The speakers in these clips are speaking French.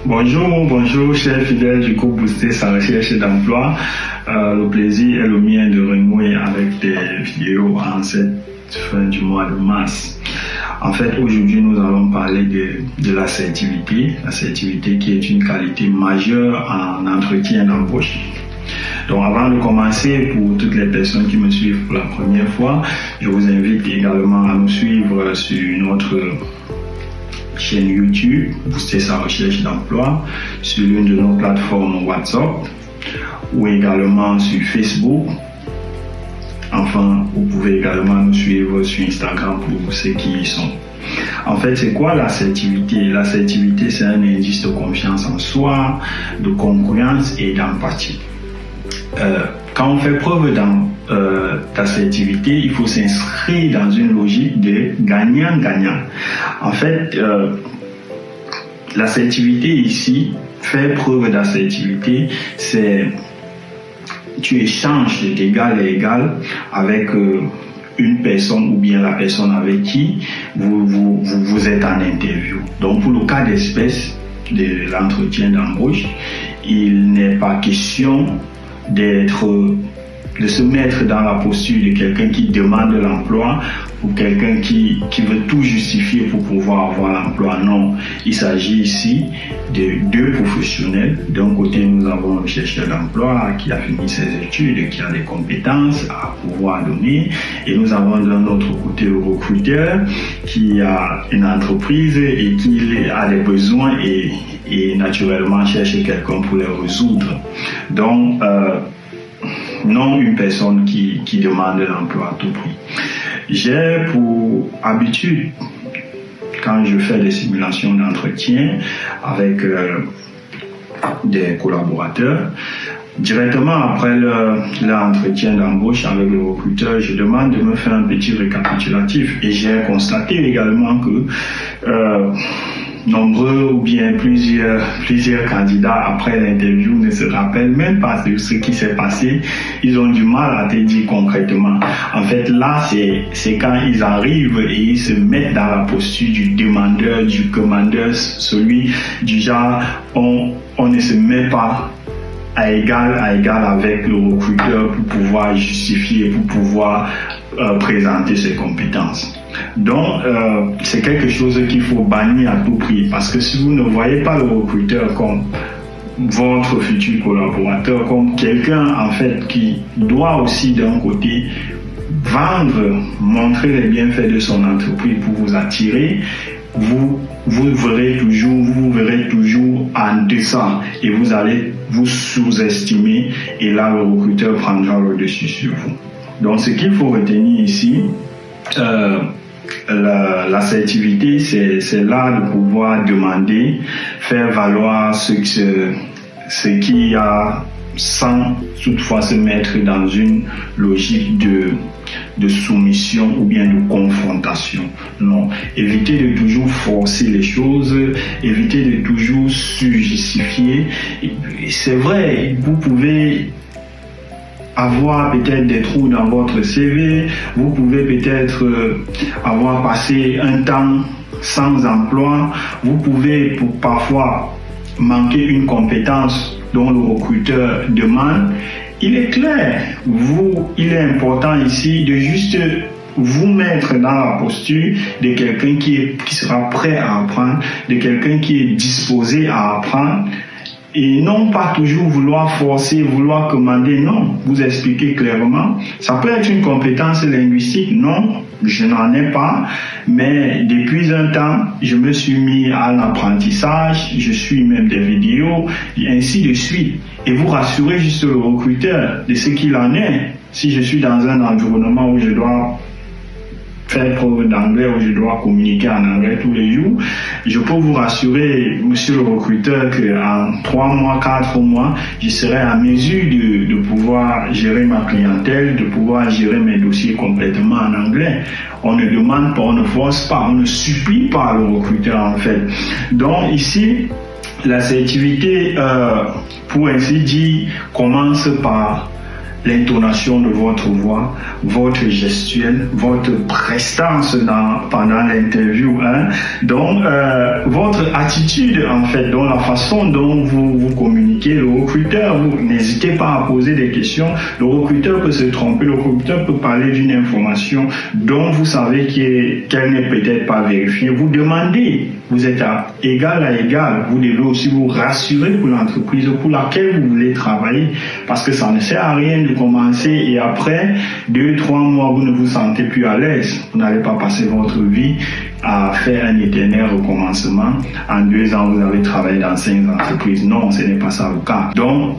Bonjour, chers fidèles du groupe Booster sa recherche d'emploi. Le plaisir est le mien de renouer avec des vidéos en cette fin du mois de mars. En fait, aujourd'hui, nous allons parler de l'assertivité. L'assertivité qui est une qualité majeure en entretien d'embauche. Donc, avant de commencer, pour toutes les personnes qui me suivent pour la première fois, je vous invite également à nous suivre sur notre chaîne YouTube, Booster sa recherche d'emploi, sur l'une de nos plateformes WhatsApp ou également sur Facebook. Enfin, vous pouvez également nous suivre sur Instagram pour ceux qui y sont. En fait, c'est quoi l'assertivité? L'assertivité, c'est un indice de confiance en soi, de congruence et d'empathie. Quand on fait preuve d'assertivité, il faut s'inscrire dans une logique de gagnant-gagnant. En fait, l'assertivité ici, faire preuve d'assertivité, c'est tu échanges d'égal à égal avec une personne ou bien la personne avec qui vous êtes en interview. Donc pour le cas d'espèce de l'entretien d'embauche, il n'est pas question de se mettre dans la posture de quelqu'un qui demande l'emploi ou quelqu'un qui veut tout justifier pour pouvoir avoir l'emploi. Non, il s'agit ici de deux professionnels. D'un côté, nous avons le chercheur d'emploi qui a fini ses études, qui a des compétences à pouvoir donner. Et nous avons d'un autre côté le recruteur qui a une entreprise et qui a des besoins et naturellement cherche quelqu'un pour les résoudre. Donc, non une personne qui demande l'emploi à tout prix. J'ai pour habitude, quand je fais des simulations d'entretien avec des collaborateurs, directement après l'entretien d'embauche avec le recruteur, je demande de me faire un petit récapitulatif. Et j'ai constaté également que nombreux ou bien plusieurs candidats après l'interview ne se rappellent même pas de ce qui s'est passé. Ils ont du mal à te dire concrètement. En fait, là, c'est quand ils arrivent et ils se mettent dans la posture du demandeur, du commandeur, celui du genre, on ne se met pas à égal avec le recruteur pour pouvoir justifier, pour pouvoir présenter ses compétences. Donc, c'est quelque chose qu'il faut bannir à tout prix, parce que si vous ne voyez pas le recruteur comme votre futur collaborateur, comme quelqu'un en fait qui doit aussi d'un côté vendre, montrer les bienfaits de son entreprise pour vous attirer, vous verrez toujours en deçà et vous allez vous sous-estimer et là le recruteur prendra le dessus sur vous. Donc ce qu'il faut retenir ici, l'assertivité, c'est là de pouvoir demander, faire valoir ce qu'il y a sans toutefois se mettre dans une logique de soumission ou bien de confrontation. Non, évitez de toujours forcer les choses, évitez de toujours justifier. C'est vrai, vous pouvez avoir peut-être des trous dans votre CV, vous pouvez peut-être avoir passé un temps sans emploi, vous pouvez parfois manquer une compétence dont le recruteur demande. Il est clair, il est important ici de juste vous mettre dans la posture de quelqu'un qui sera prêt à apprendre, de quelqu'un qui est disposé à apprendre. Et non pas toujours vouloir forcer, vouloir commander, non. Vous expliquez clairement. Ça peut être une compétence linguistique, non, je n'en ai pas. Mais depuis un temps, je me suis mis à l'apprentissage, je suis même des vidéos, et ainsi de suite. Et vous rassurez juste le recruteur de ce qu'il en est. Si je suis dans un environnement où je dois faire preuve d'anglais, où je dois communiquer en anglais tous les jours, je peux vous rassurer, monsieur le recruteur, qu'en 3 mois, 4 mois, je serai à mesure de pouvoir gérer ma clientèle, de pouvoir gérer mes dossiers complètement en anglais. On ne demande pas, on ne force pas, on ne supplie pas le recruteur en fait. Donc ici, l'assertivité, pour ainsi dire, commence par l'intonation de votre voix, votre gestuelle, votre prestance pendant l'interview, hein. Donc votre attitude en fait, donc la façon dont vous communiquez, le recruteur, vous n'hésitez pas à poser des questions. Le recruteur peut se tromper, le recruteur peut parler d'une information dont vous savez qu'elle n'est peut-être pas vérifiée. Vous demandez, vous êtes à égal, vous devez aussi vous rassurer pour l'entreprise pour laquelle vous voulez travailler, parce que ça ne sert à rien de commencer et après 2-3 mois vous ne vous sentez plus à l'aise. Vous n'allez pas passer votre vie à faire un éternel recommencement. En 2 ans vous avez travaillé dans 5 entreprises. Non, ce n'est pas ça le cas. Donc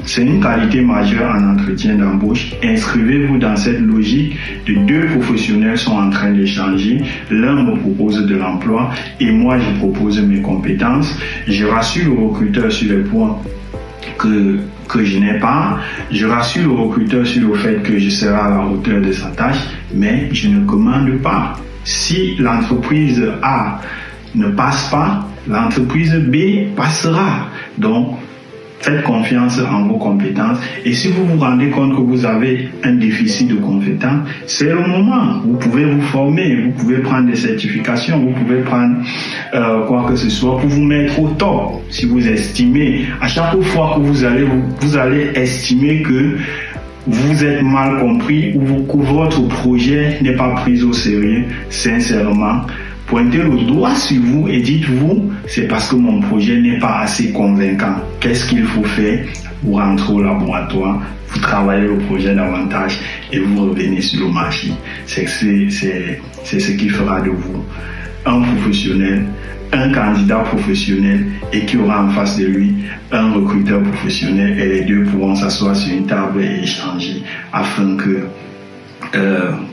c'est une qualité majeure en entretien d'embauche. Inscrivez-vous dans cette logique de 2 professionnels sont en train d'échanger. L'un me propose de l'emploi et moi je propose mes compétences. Je rassure le recruteur sur les points que je n'ai pas. Je rassure le recruteur sur le fait que je serai à la hauteur de sa tâche, mais je ne commande pas. Si l'entreprise A ne passe pas, l'entreprise B passera. Donc, faites confiance en vos compétences et si vous vous rendez compte que vous avez un déficit de compétences, c'est le moment. Vous pouvez vous former, vous pouvez prendre des certifications, vous pouvez prendre quoi que ce soit pour vous mettre au top. Si vous estimez, à chaque fois que vous allez estimer que vous êtes mal compris ou que votre projet n'est pas pris au sérieux, sincèrement, pointez le doigt sur vous et dites-vous, c'est parce que mon projet n'est pas assez convaincant. Qu'est-ce qu'il faut faire? Vous rentrez au laboratoire, vous travaillez le projet davantage et vous revenez sur le marché. C'est ce qui fera de vous un professionnel, un candidat professionnel et qui aura en face de lui un recruteur professionnel et les deux pourront s'asseoir sur une table et échanger afin que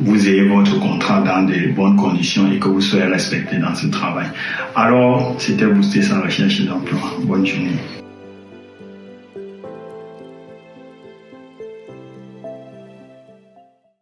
vous ayez votre contrat dans de bonnes conditions et que vous soyez respecté dans ce travail. Alors, c'était Booster sa recherche d'emploi. Bonne journée.